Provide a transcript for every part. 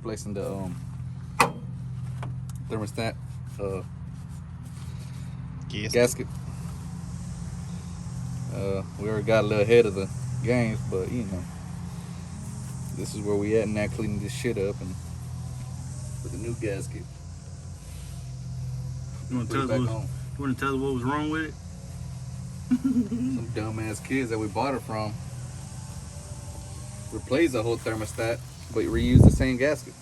replacing the thermostat gasket. We already got a little ahead of the games, but you know, this is where we at now, cleaning this shit up and with a new gasket. You want to tell us what was wrong with it? Some dumbass kids that we bought it from replaced the whole thermostat, but reused the same gasket.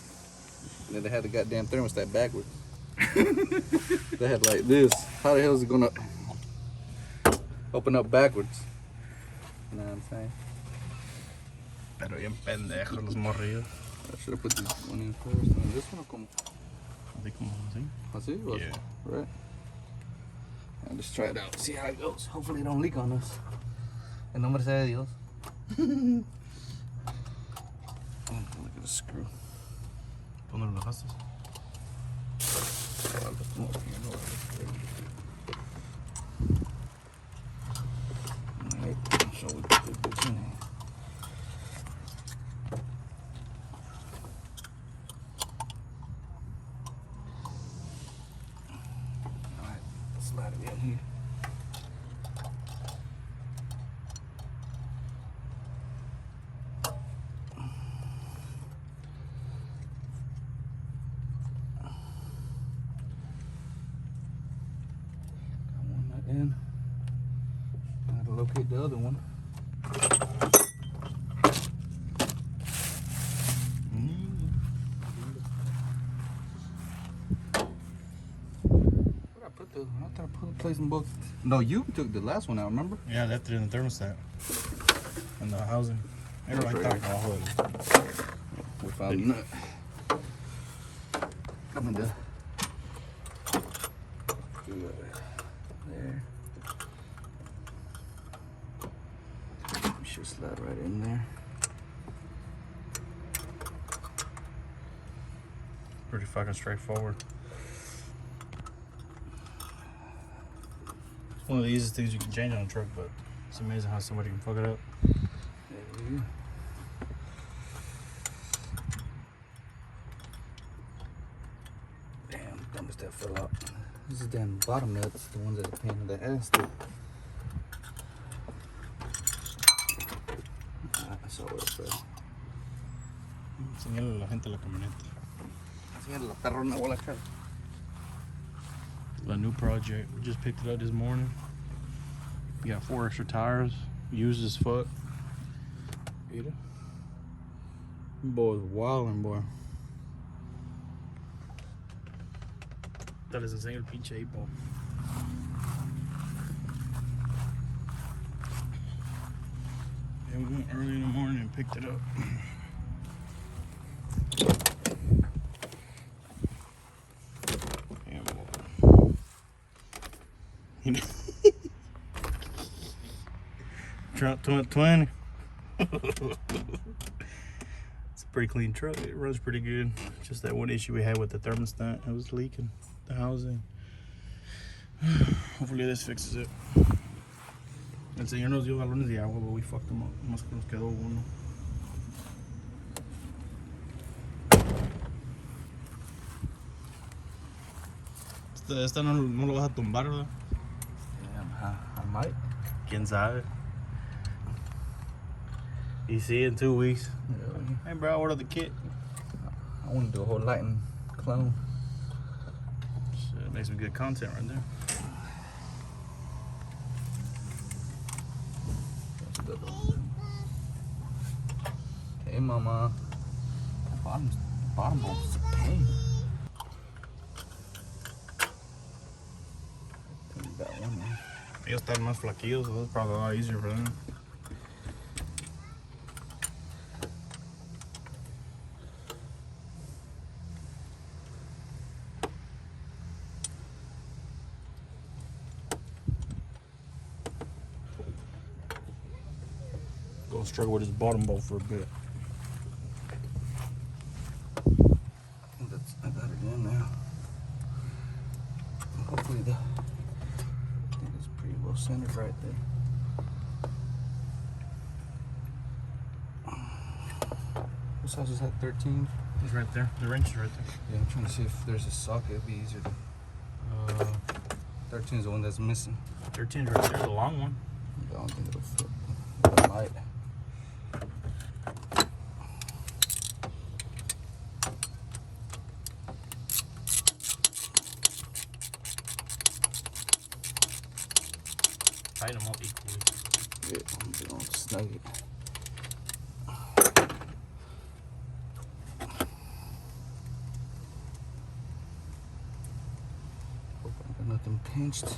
And then they had the goddamn thermostat backwards. They had like this. How the hell is it gonna open up backwards? You know what I'm saying? Pero bien pendejos los morrillos. I should have put this one in first. And this one como. I think como así. Así? Yeah. Right. And just try it out. See how it goes. Hopefully it don't leak on us. En nombre sea de Dios. Look at the screw. ¿Dónde lo dejaste? Alright, so we put this in here. Alright, slide it in here. In. I had to locate the other one. Where'd I put the? I thought I placed them both. No, you took the last one out. Remember? Yeah, I left it in the thermostat. In the housing. Everybody thought abajo. We found the nut. Come in there. There. We should slide right in there. Pretty fucking straightforward. It's one of the easiest things you can change on a truck, but it's amazing how somebody can fuck it up. There you go. Damn, thermostat fell out. This is damn bottom nuts, the ones that are pain in the ass. I saw what it fell. Enseñale a la gente la camioneta. Enseñale la perrona o la cara. A new project. We just picked it up this morning. We got 4 extra tires. Used as fuck. Mira. Boy's wildin', boy. Les enseño el pinche hipo. Yeah, we went early in the morning and picked it up. Damn, boy. 2020. It's a pretty clean truck. It runs pretty good. Just that one issue we had with the thermostat. It was leaking the housing. Hopefully this fixes it. El señor nos dio galones de agua, but we fucked them up. Más que nos quedó uno. Esta no lo vas a tumbar, ¿verdad? I might. ¿Quién sabe? You see in 2 weeks. Yeah. Hey, bro, I ordered the kit. I want to do a whole lighting clone. Shit, make some good content right there. Hey, mama. Bottom bolt's a pain. That one, man. Ellos están más flaquillos, so that's probably a lot easier for them. Gonna struggle with his bottom bolt for a bit. I got it in now. Hopefully I think it's pretty well centered right there. What size is that? 13? It's right there. The wrench is right there. Yeah, I'm trying to see if there's a socket. It'd be easier to. 13 is the one that's missing. 13 is right there, the long one. I don't think it'll fit. It might. Tighten them up equally. Yeah, I'm gonna snug it. Hope I got nothing pinched.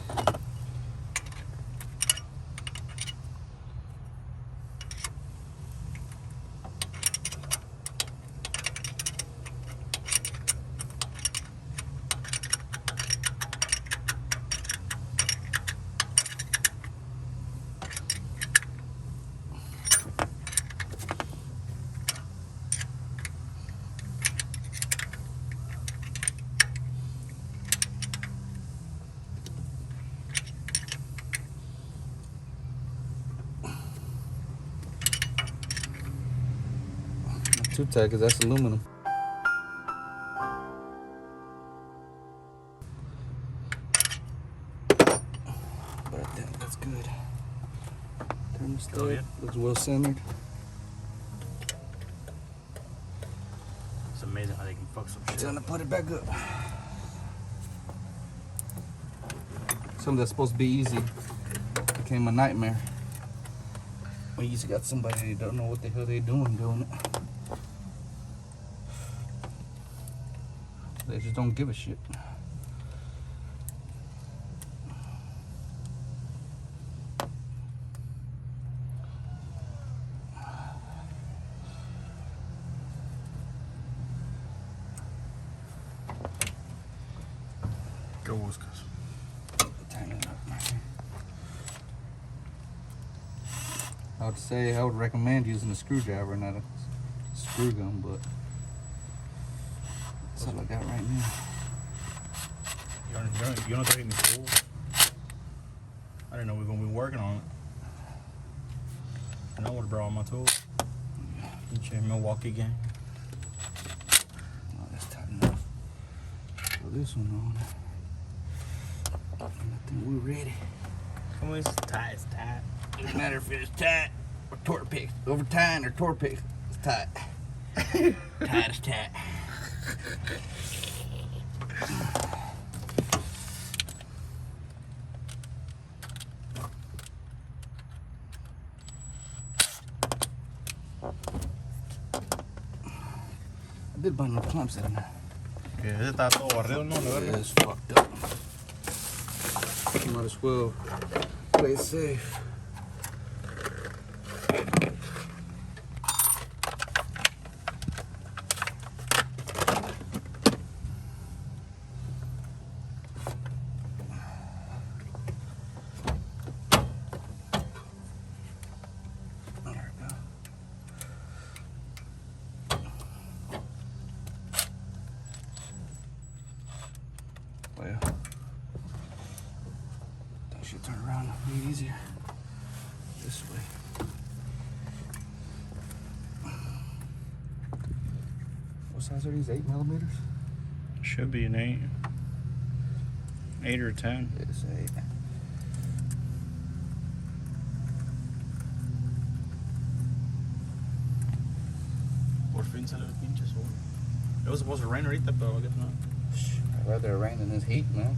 Too tight because that's aluminum. But I think that's good. Thermostat Oh, yeah. looks well centered. It's amazing how they can fuck some shit. Time to put it back up. Something that's supposed to be easy became a nightmare. When you just got somebody that don't know what the hell they doing it. They just don't give a shit. Go, Whiskas. Tighten it up. I would recommend using a screwdriver, not a screw gun, but that's all I got right now. You don't take any tools? I didn't know we were going to be working on it. And I would have brought all my tools. Get your Milwaukee game. Oh, that's tight enough. Put this one on. I think we're ready. Come on, it's tight, it's tight. Doesn't matter if it's tight or torque pick. Over time or torque pick. It's tight. Tight is tight. I did buy no clamps in there. Que ese está todo barrido, ¿no? Yeah, it's fucked up. Might as well play it safe. Well, that should turn around a bit easier this way. What size are these? 8 millimeters? Should be an 8. 8 or 10. It's 8. Por fin salió el pinche sol. It was supposed to rain ahorita, pero I guess not. I'd rather it rain than this heat, man.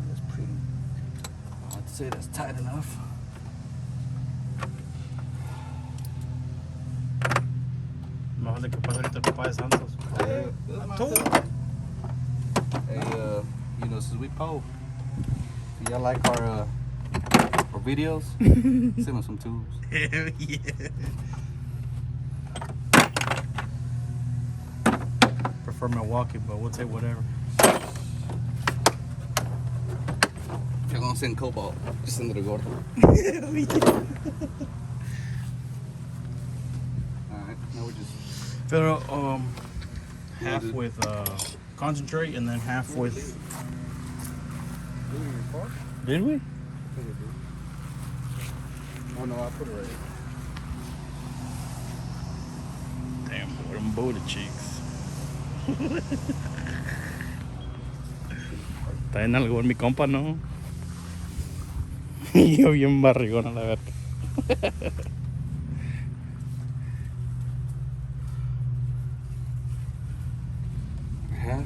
That's pretty. I'd say that's tight enough. Mejor de que pase ahorita el papá de Santos. Hey, you know, since we poll, do y'all like our videos? Send them some tools. Hell yeah. Prefer Milwaukee, but we'll take whatever. I'm gonna send Cobalt. Just send it to Gordo. Alright, now we just Fill it half with concentrate and then half with. Did we? Oh no, I put it right here. Damn, boy, them booty cheeks. Está en algo en mi compa, ¿no? Yo bien barrigón a la verga. Half.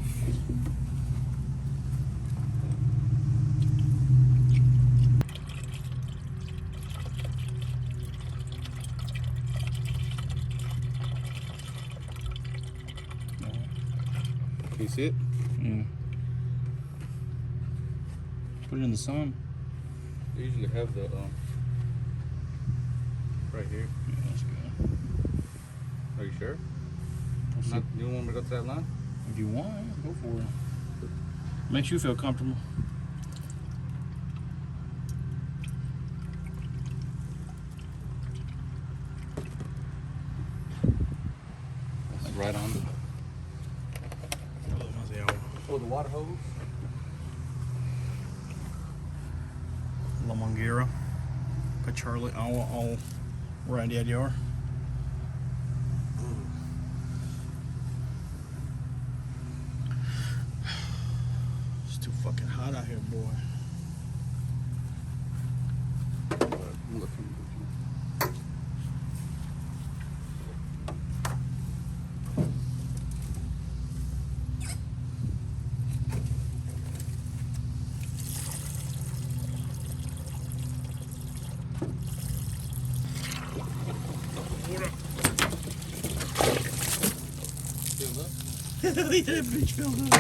Can you see it? Yeah. Put it in the sun. They usually have the right here. Yeah, that's good. Are you sure? We'll see. Not, you don't want me to go to that line? If you want, go for it. Makes you feel comfortable. That's right on. Oh, the water hose. La Manguera. Put Charlie all Randy at your. It's too fucking hot out here, boy. I'm looking. That bitch filled up.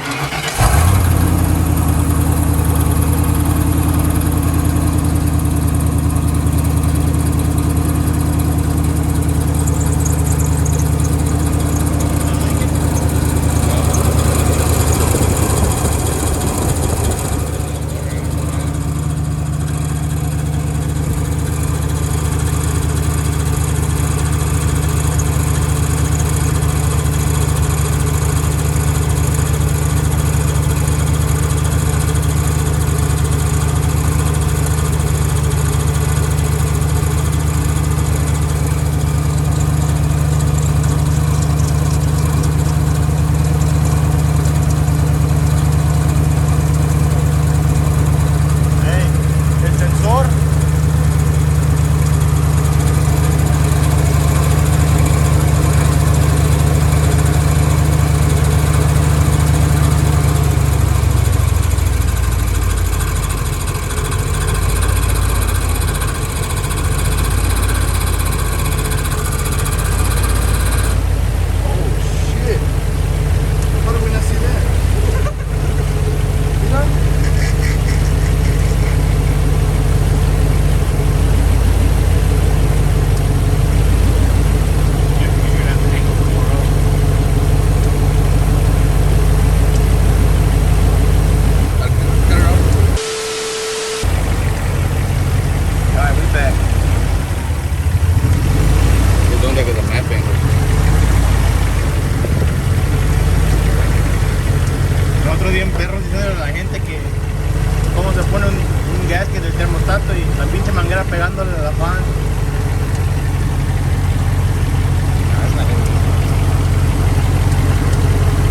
gasket del termostato y la pinche manguera pegándole a la fan.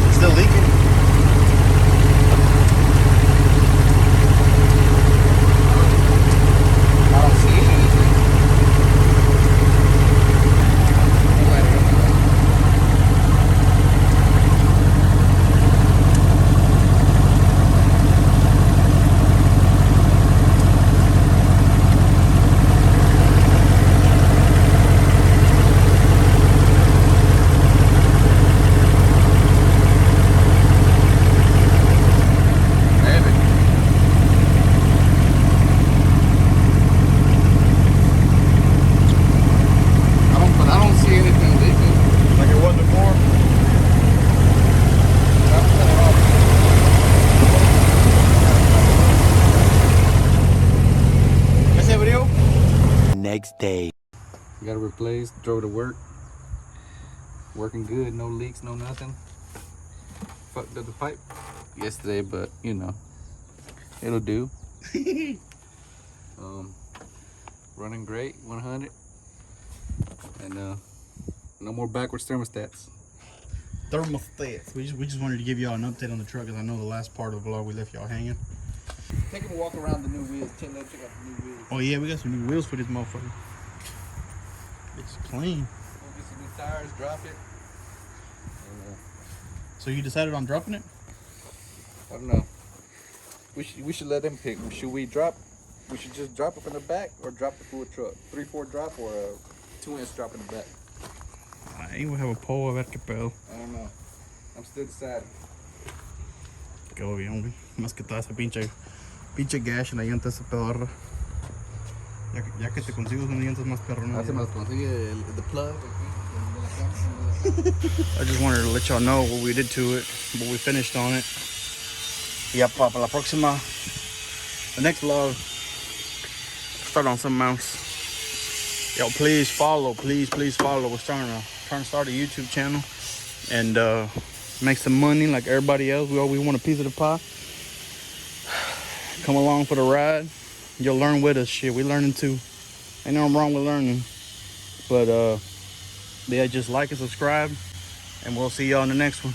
It's still leaking. I don't see anything. next day. Got to replace, drove to work. Working good, no leaks, no nothing. Fucked up the pipe yesterday, but you know, it'll do. Running great, 100. And no more backwards thermostats. Thermostat. We just wanted to give y'all an update on the truck, because I know the last part of the vlog we left y'all hanging. Take him a walk around the new wheels. Check out the new wheels. Oh yeah, we got some new wheels for this motherfucker. It's clean. We'll get some new tires, drop it. And, So you decided on dropping it? I don't know. We should let them pick. Should we drop? We should just drop it from the back or drop the full truck. 3/4 drop or a 2-inch drop in the back. Ahí we have a pole, a ver qué pedo. I don't know. I'm still deciding. Quedó bien, güey. Más que todo ese pinche gash en la llanta esa pedorra. Ya que te consigo unas llantas más perronas. Se me consigue the plug. I just wanted to let y'all know what we did to it, but we finished on it. Yeah, para la próxima, the next vlog, start on something else. Yo, please follow. We're trying to start a YouTube channel and make some money like everybody else. We want a piece of the pie. Come along for the ride. You'll learn with us. Shit, we learning too. Ain't nothing wrong with learning. But yeah, just like and subscribe, and we'll see y'all in the next one.